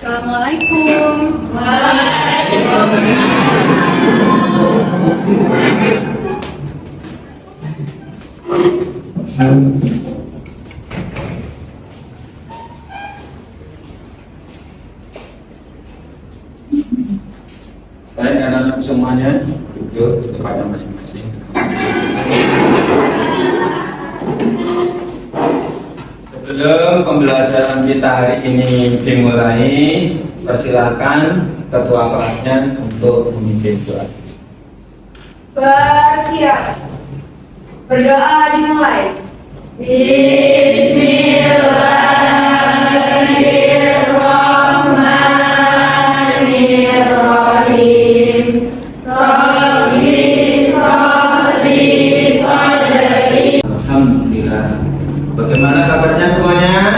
Assalamualaikum. Baik, anak-anak semuanya, yuk ke tempatnya masing-masing. Sebelum pembelajaran kita hari ini dimulai, persilahkan ketua kelasnya untuk memimpin doa. Bersiap. Berdoa dimulai. Bismillahirrahmanirrahim. Rabbi sholli sadri. Alhamdulillah. Bagaimana kabarnya semuanya?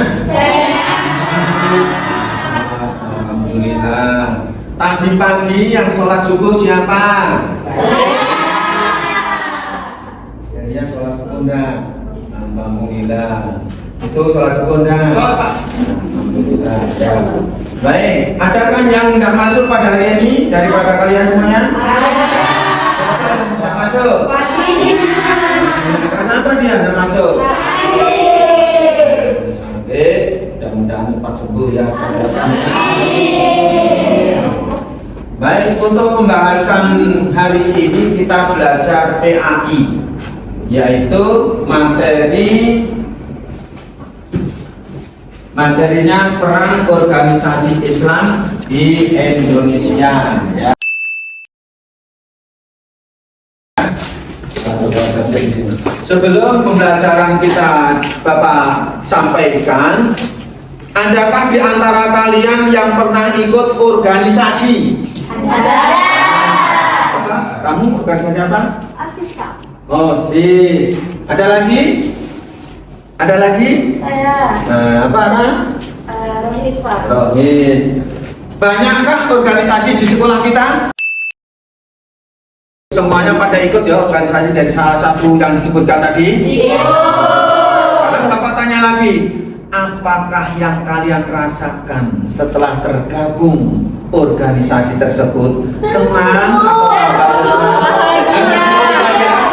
Alhamdulillah. Tadi pagi yang sholat subuh siapa? Jadinya sholat subuh enggak? Alhamdulillah. Itu sholat subuh enggak? Alhamdulillah. Ya. Baik, adakah yang enggak masuk pada hari ini daripada kalian semuanya? Enggak masuk? Kenapa dia enggak masuk? Mudah-mudahan cepat sembuh ya. Baik, untuk pembahasan hari ini kita belajar PAI, yaitu materinya peran organisasi Islam di Indonesia. Ya. Sebelum pembelajaran kita Bapak sampaikan, adakah di antara kalian yang pernah ikut organisasi? Ada. Apa? Kamu organisasi apa? Asis, Kak. Oh, sis. Ada lagi? Ada lagi? Saya Apa? Rohis, Pak. Rohis. Banyakkah organisasi di sekolah kita? Semuanya pada ikut ya organisasi dari salah satu yang disebutkan tadi? Iya. Sekarang Bapak tanya lagi, apakah yang kalian rasakan setelah tergabung organisasi tersebut? Senang atau apa? Anda sebut saja.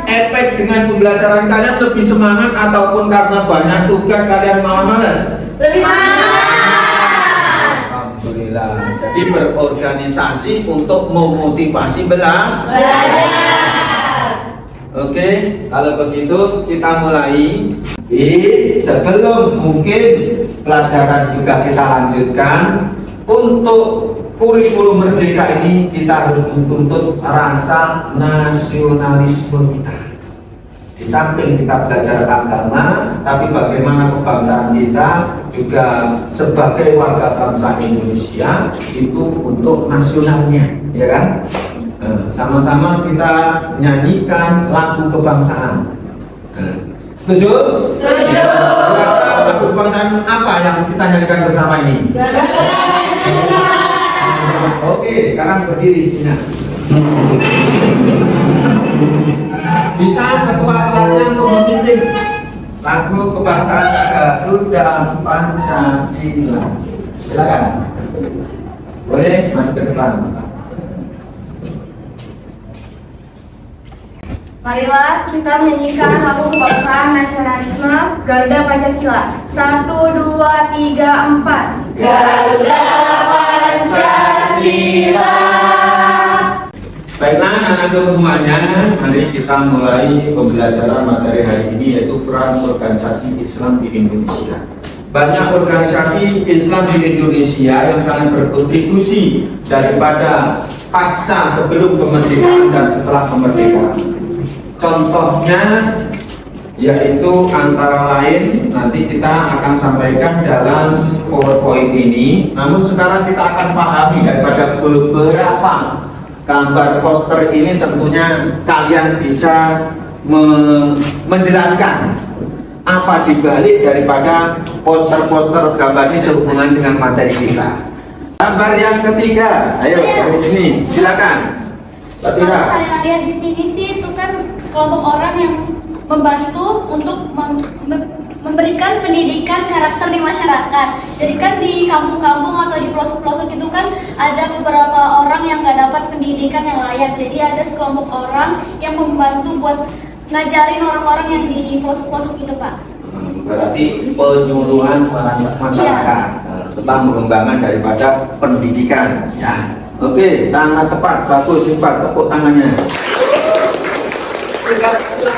Efek dengan pembelajaran kalian lebih semangat ataupun karena banyak tugas kalian malas? Lebih semangat. Alhamdulillah. Jadi berorganisasi untuk memotivasi belajar. Oke, kalau begitu kita mulai. Sebelum mungkin pelajaran juga kita lanjutkan, untuk kurikulum merdeka ini kita harus dituntut rasa nasionalisme kita. Di samping kita belajar agama, tapi bagaimana kebangsaan kita juga sebagai warga bangsa Indonesia itu untuk nasionalnya, ya kan? Sama-sama kita nyanyikan lagu kebangsaan. Setuju? Setuju. Lagu kebangsaan apa yang kita nyanyikan bersama ini? Oke, sekarang berdiri Sina. Bisa ketua kelasnya untuk memimpin lagu kebangsaan Garuda Pancasila. Silakan. Boleh masuk ke depan. Marilah kita menyanyikan lagu kebangsaan nasionalisme Garuda Pancasila. 1, 2, 3, 4. Garuda Pancasila. Baiklah anak-anakku semuanya, mari kita mulai pembelajaran materi hari ini, yaitu peran organisasi Islam di Indonesia. Banyak organisasi Islam di Indonesia yang sangat berkontribusi daripada pasca sebelum kemerdekaan dan setelah kemerdekaan. Contohnya yaitu antara lain nanti kita akan sampaikan dalam PowerPoint ini. Namun sekarang kita akan pahami daripada beberapa gambar poster ini, tentunya kalian bisa menjelaskan apa dibalik daripada poster-poster gambar ini sehubungan dengan materi kita. Gambar yang ketiga, ayo dari sini, silakan. Mbak Tira. Kalau saya lihat di sini sih itu kan sekelompok orang yang membantu untuk memberi memberikan pendidikan karakter di masyarakat. Jadi kan di kampung-kampung atau di pelosok-pelosok itu kan ada beberapa orang yang nggak dapat pendidikan yang layak. Jadi ada sekelompok orang yang membantu buat ngajarin orang-orang yang di pelosok-pelosok itu, Pak. Berarti penyuluhan masyarakat tentang pengembangan daripada pendidikan. Ya, oke, sangat tepat, bagus, hebat, tepuk tangannya.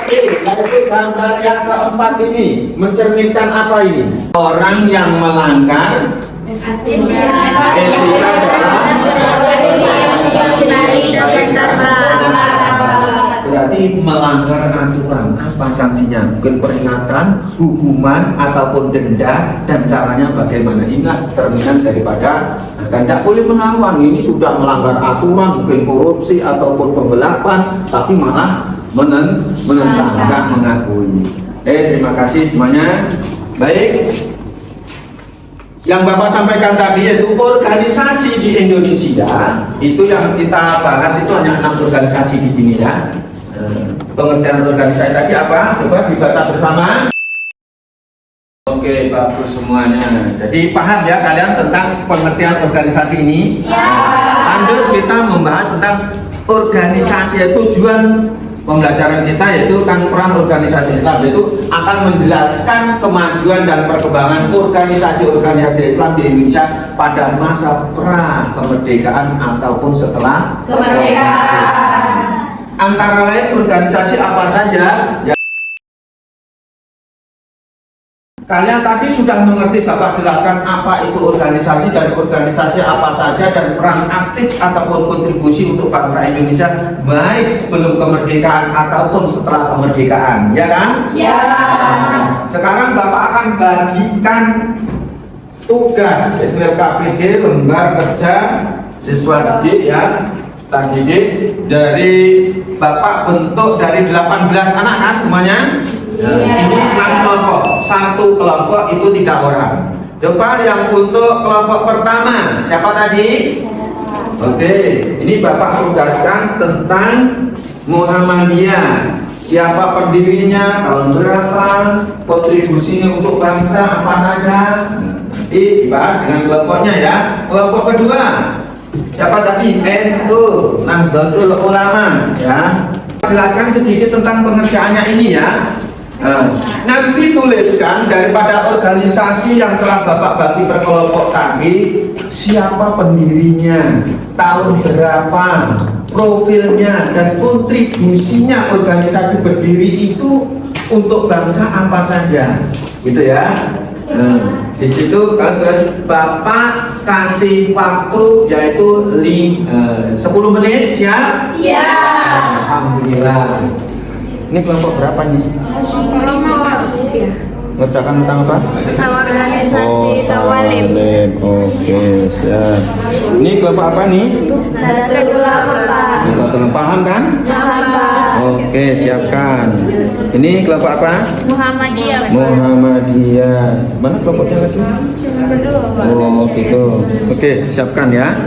Yaitu gambar yang keempat ini mencerminkan apa ini? Orang yang melanggar etika dalam berarti melanggar aturan. Apa sanksinya? Mungkin peringatan, hukuman, ataupun denda, dan caranya bagaimana. Inilah cerminan daripada kan tidak boleh melawan. Ini sudah melanggar aturan, mungkin korupsi ataupun penggelapan, tapi malah menentang, tidak mengakui. Terima kasih semuanya. Baik, yang Bapak sampaikan tadi yaitu organisasi di Indonesia. Itu yang kita bahas, itu hanya 6 organisasi di sini ya. Pengertian organisasi tadi apa? Coba dibaca bersama. Oke, bagus semuanya. Jadi paham ya kalian tentang pengertian organisasi ini? Ya. Lanjut kita membahas tentang organisasi. Tujuan pembelajaran kita yaitu kan peran organisasi Islam, yaitu akan menjelaskan kemajuan dan perkembangan organisasi-organisasi Islam di Indonesia pada masa pra kemerdekaan ataupun setelah kemerdekaan. Antara lain organisasi apa saja ya. Kalian tadi sudah mengerti, Bapak jelaskan apa itu organisasi dan organisasi apa saja dan peran aktif ataupun kontribusi untuk bangsa Indonesia baik sebelum kemerdekaan ataupun setelah kemerdekaan, ya kan? Ya. Sekarang Bapak akan bagikan tugas LKPD, lembar kerja siswa didik ya, didik dari Bapak bentuk dari 18 anak kan semuanya? Ini 6 kelompok, satu kelompok itu 3 orang. Coba yang untuk kelompok pertama siapa tadi? Oke, ini Bapak tugaskan tentang Muhammadiyah. Siapa pendirinya, tahun berapa, kontribusinya untuk bangsa apa saja. Nanti dibahas dengan kelompoknya ya. Kelompok kedua siapa tadi? Itu Nahdlatul Ulama ya. Jelaskan sedikit tentang pengerjaannya ini ya. Nanti tuliskan daripada organisasi yang telah Bapak bagi per kelompok tadi, siapa pendirinya, tahun berapa, profilnya, dan kontribusinya organisasi berdiri itu untuk bangsa apa saja, gitu ya. Di situ Bapak kasih waktu yaitu 10 menit, siap? Siap. Alhamdulillah. Ini kelompok berapa nih? Ngerjakan tentang apa? Organisasi Tawalim. Oke, siap. Ini kelompok apa nih? Nahdlatul Ulama. Paham kan? Oke, siapkan. Ini kelompok apa? Muhammadiyah. Muhammadiyah. Mana kelompoknya lagi? Oh, gitu. Oke, siapkan ya.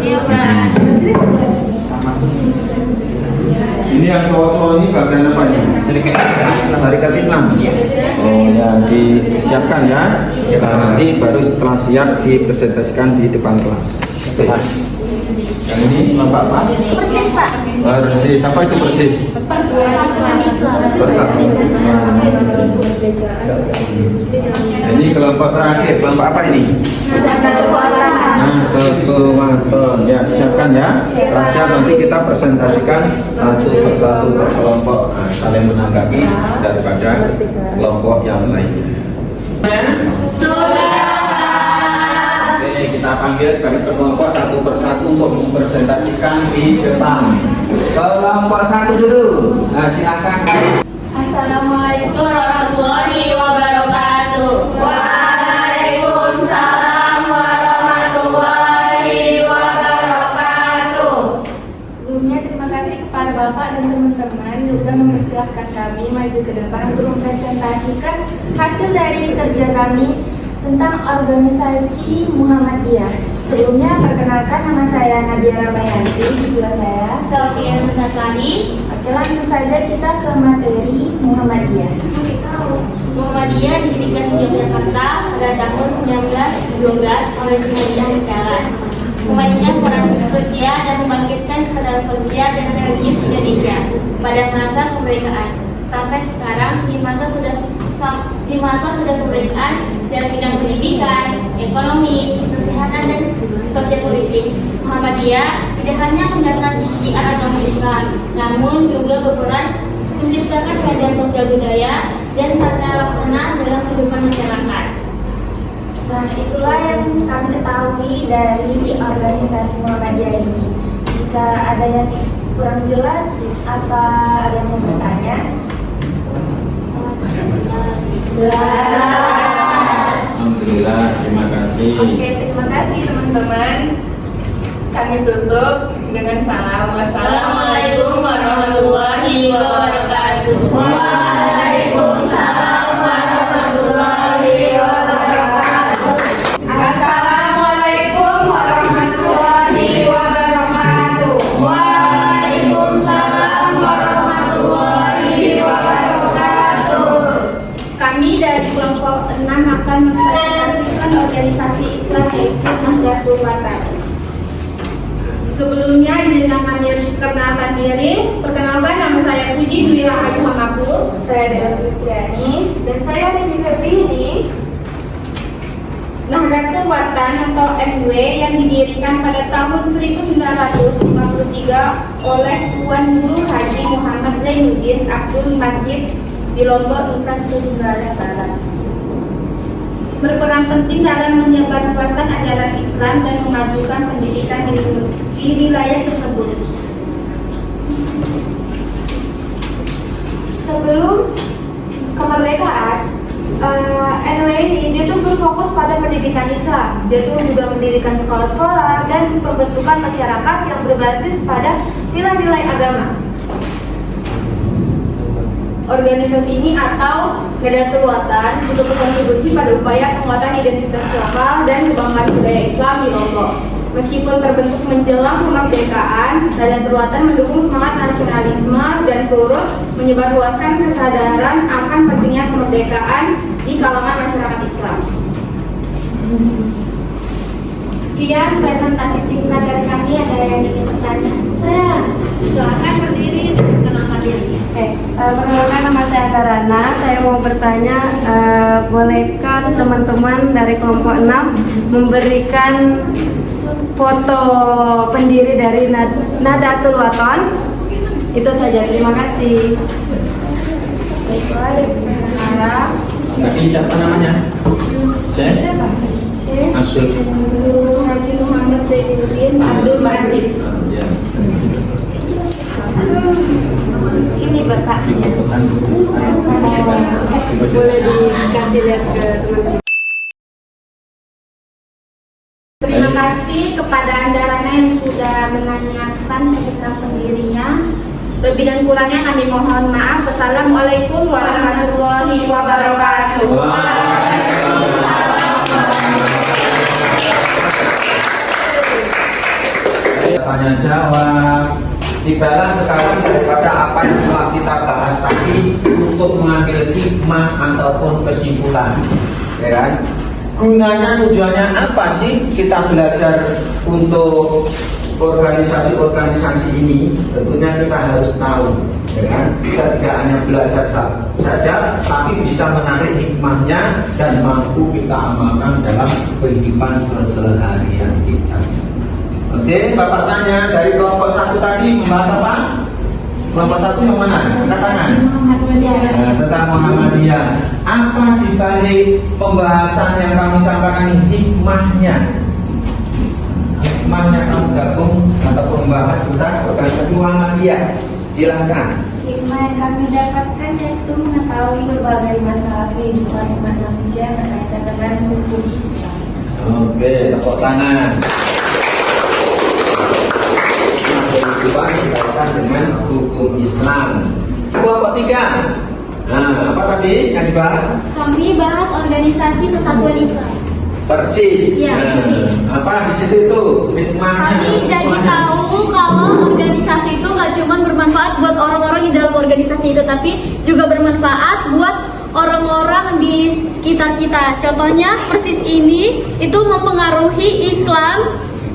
Ini yang cowok-cowok ini bagian apa nih? Syarikat Islam. Oh ya, disiapkan ya. Nanti baru setelah siap dipresentasikan di depan kelas. Oke. Yang ini Bapak apa? Persis, Pak. Persis. Apa itu persis? Persatuan Islam. Persatuan Islam. Ini kelompok terakhir. Kelompok apa ini? Nahdlatul Wathon. Ya, siapkan ya. Setelah siap nanti kita presentasikan satu persatu per kelompok. Kalian menanggapi daripada kelompok yang lainnya. Oke, kita panggil dari kelompok satu persatu untuk mempresentasikan di depan. Kelompok satu dulu. Nah, silakan. Assalamualaikum warahmatullahi wabarakatuh. Waalaikumsalam warahmatullahi wabarakatuh. Sebelumnya terima kasih kepada Bapak dan teman-teman sudah mempersilahkan kami maju ke depan untuk mempresentasikan hasil dari kerja kami tentang organisasi Muhammadiyah. Sebelumnya perkenalkan, nama saya Nadia Ramayanti, di sebelah saya Salatian Naslani. Oke, Oke, langsung saja kita ke materi Muhammadiyah. Muhammadiyah didirikan di Yogyakarta pada tahun 1912 oleh Muhammadiyah Negara, memainkan peran sosial dan membangkitkan kesadaran sosial dan religius Indonesia pada masa kemerdekaan. Sampai sekarang di masa sudah kemerdekaan dalam bidang pendidikan, ekonomi, kesehatan dan sosial politik. Muhammadiyah tidak hanya menjalankan syiar agama Islam, namun juga berperan menciptakan keadaan sosial budaya dan tata laksana dalam kehidupan masyarakat. Nah, itulah yang kami ketahui dari organisasi Muhammadiyah ini. Jika ada yang kurang jelas, apa ada yang mau bertanya? Jelas. Alhamdulillah, terima kasih. Oke, terima kasih teman-teman. Kami tutup dengan salam. Wassalamualaikum warahmatullahi wabarakatuh. Waalaikumsalam warahmatullahi wabarakatuh. Assalamualaikum warahmatullahi wabarakatuh. Waalaikumsalam warahmatullahi wabarakatuh. Kami dari kelompok 6 akan mempresentasikan organisasi Islam yaitu Nahdlatul Ulama. Sebelumnya izinkan kami perkenalkan diri. Perkenalkan, nama saya Puji Dwi Rahayu Hamaku. Saya Dela Sulistiani. Dan saya Rini Febrini. Nahdlatul Ulama atau NW yang didirikan pada tahun 1953 oleh Tuan Guru Haji Muhammad Zainuddin Abdul Majid di Lombok, Nusa Tenggara Barat. Berperan penting dalam menyebarluaskan ajaran Islam dan memajukan pendidikan di wilayah tersebut. Sebelum kemerdekaan, NW ini dia tuh berfokus pada pendidikan Islam. Dia tuh juga mendirikan sekolah-sekolah dan pembentukan masyarakat yang berbasis pada nilai-nilai agama. Organisasi ini atau Nahdlatul Ulama juga berkontribusi pada upaya penguatan identitas lokal dan kebanggaan budaya Islam di Lombok. Meskipun terbentuk menjelang kemerdekaan, Nahdlatul Ulama mendukung semangat nasionalisme dan turut menyebarluaskan kesadaran akan pentingnya kemerdekaan di kalangan masyarakat Islam. Sekian presentasi singkat dari kami. Ada yang ingin bertanya? Saya silakan berdiri dan perkenalkan diri. Perkenalkan, nama saya Karana. Saya mau bertanya, bolehkah teman-teman dari kelompok 6 memberikan foto pendiri dari Nahdlatul Ulama? Itu saja, terima kasih. Baiklah, sekarang Tadi siapa namanya? Saya? Syekh Asyik. Guru Haji Muhammad Zainuddin Abdul Majid. Ya. Ini Bapak. Boleh dikasih lihat ke teman-teman. Terima kasih kepada Anda Rana yang sudah menanyakan tentang pendirinya. Lebih dan kurangnya kami mohon maaf. Wassalamualaikum warahmatullahi wabarakatuh. Tanya jawab. Tibalah sekarang daripada apa yang telah kita bahas tadi untuk mengambil hikmah ataupun kesimpulan, ya kan? Gunanya, tujuannya apa sih kita belajar untuk organisasi-organisasi ini? Tentunya kita harus tahu, ya kan? Kita tidak hanya belajar saja, tapi bisa menarik hikmahnya dan mampu kita amalkan dalam kehidupan keseharian kita. Oke, Bapak tanya dari kelompok 1 tadi membahas apa? Kelompok 1 yang mana? Angkat tangan. Tentang Muhammadiyah. Apa dibalik pembahasan yang kami sampaikan ini? Hikmahnya. Hikmahnya kamu gabung ataupun membahas tentang organisasi Muhammadiyah. Silakan. hikmah yang kami dapatkan yaitu mengetahui berbagai masalah kehidupan umat manusia berkaitan dengan hukum Islam. Oke, tepuk tangan. Kehidupan berkaitan dengan hukum Islam. Kelompok 3. Nah, apa tadi yang dibahas? Kami bahas organisasi Persatuan Islam. Persis. Iya, persis. Apa di situ itu hikmahnya? Kami jadi tahu kalau organisasi itu nggak cuma bermanfaat buat orang-orang di dalam organisasi itu, tapi juga bermanfaat buat orang-orang di sekitar kita. Contohnya persis ini itu mempengaruhi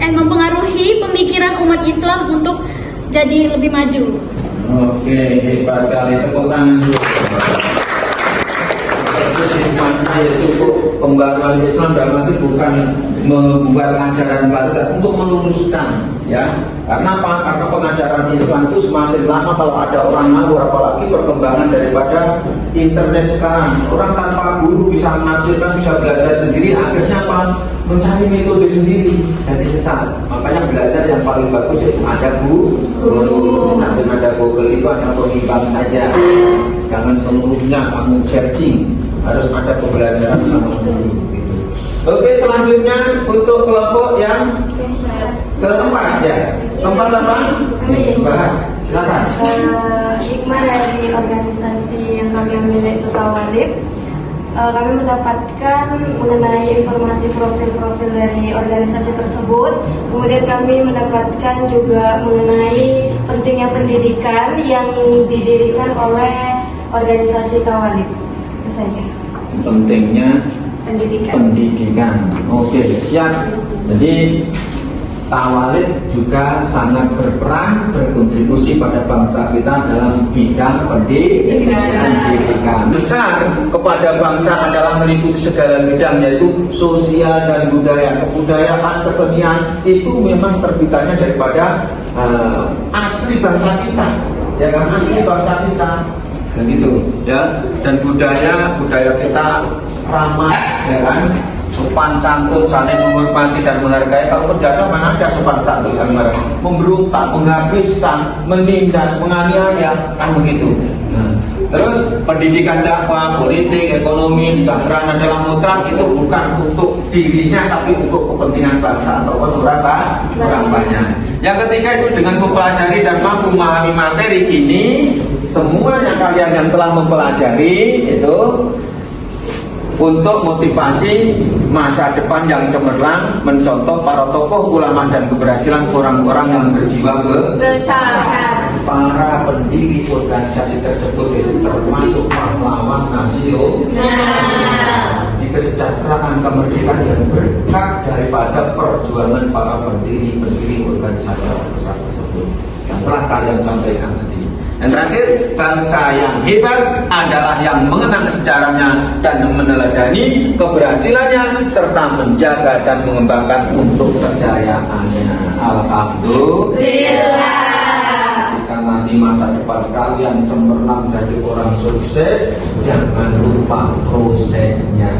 mempengaruhi pemikiran umat Islam untuk jadi lebih maju. Oke, hebat kali, tepuk tangan dulu. Hikmahnya yaitu pembaruan Islam dalam arti bukan membuat ajaran baru, tapi untuk meluruskan, ya. Karena apa? Karena pengajaran Islam itu semakin lama kalau ada orang ngawur, apalagi perkembangan daripada internet sekarang. Orang tanpa guru bisa menafsirkan, bisa belajar sendiri, akhirnya apa? Mencari metode sendiri, jadi sesat. Makanya belajar yang paling bagus itu ada guru. Sampai ada Google itu hanya pengimbang saja. Jangan seluruhnya kamu searching, harus ada pembelajaran sama guru. Gitu. Oke, selanjutnya untuk kelompok yang keempat ya. Keempat apa? Bahas. Silakan. Hikmah dari organisasi yang kami ambil yaitu Tawalib. Kami mendapatkan mengenai informasi profil-profil dari organisasi tersebut. Kemudian kami mendapatkan juga mengenai pentingnya pendidikan yang didirikan oleh organisasi Tawalib. Itu saja. Pentingnya pendidikan. Oke, siap. Jadi Tawalib juga sangat berkontribusi pada bangsa kita dalam bidang pendidikan. Besar kepada bangsa adalah meliputi segala bidang, yaitu sosial dan budaya. Kebudayaan, kesenian itu memang terbitannya daripada asli bangsa kita, ya kan, asli bangsa kita. Begitu ya, dan budaya kita ramah, ya kan, sopan santun, saling menghormati dan menghargai. Kalau penjajah mana ada sopan santun saling menghargai, memberontak, menghabiskan, menindas, menganiaya, kan begitu. Nah, terus pendidikan dakwah, politik, ekonomi, kesejahteraan adalah mutlak, itu bukan untuk dirinya tapi untuk kepentingan bangsa atau orang banyak. Yang ketiga itu dengan mempelajari dan mampu memahami materi ini, semuanya kalian yang telah mempelajari itu untuk motivasi masa depan yang cemerlang, mencontoh para tokoh ulama dan keberhasilan orang-orang yang berjiwa besar. Para pendiri organisasi tersebut itu termasuk pahlawan nasional. Di kesejahteraan kemerdekaan yang berkat daripada perjuangan para pendiri organisasi besar tersebut yang telah kalian sampaikan tadi. Dan terakhir, bangsa yang hebat adalah yang mengenang sejarahnya dan meneladani keberhasilannya serta menjaga dan mengembangkan untuk kejayaannya. Alhamdulillah. Jika nanti masa depan kalian cemerlang jadi orang sukses, jangan lupa prosesnya.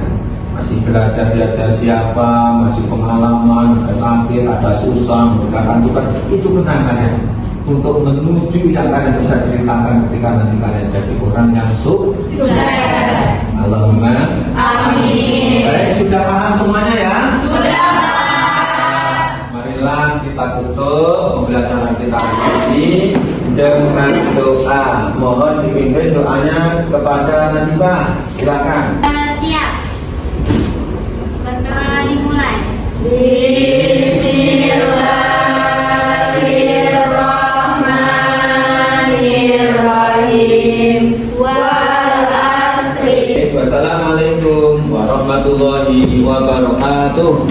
Masih belajar siapa, masih pengalaman, ada sakit, ada susah, mengerjakan tugas, itu kenangan ya. Untuk menuju yang kalian bisa ceritakan ketika nanti kalian jadi orang yang sukses. Allahumma amin. Baik, sudah paham semuanya ya? Sudah. Marilah kita tutup pembelajaran kita hari ini dengan doa. Mohon dipimpin doanya kepada Najibah. Silakan. Siap. Berdoa dimulai. Wassalamualaikum warahmatullahi wabarakatuh.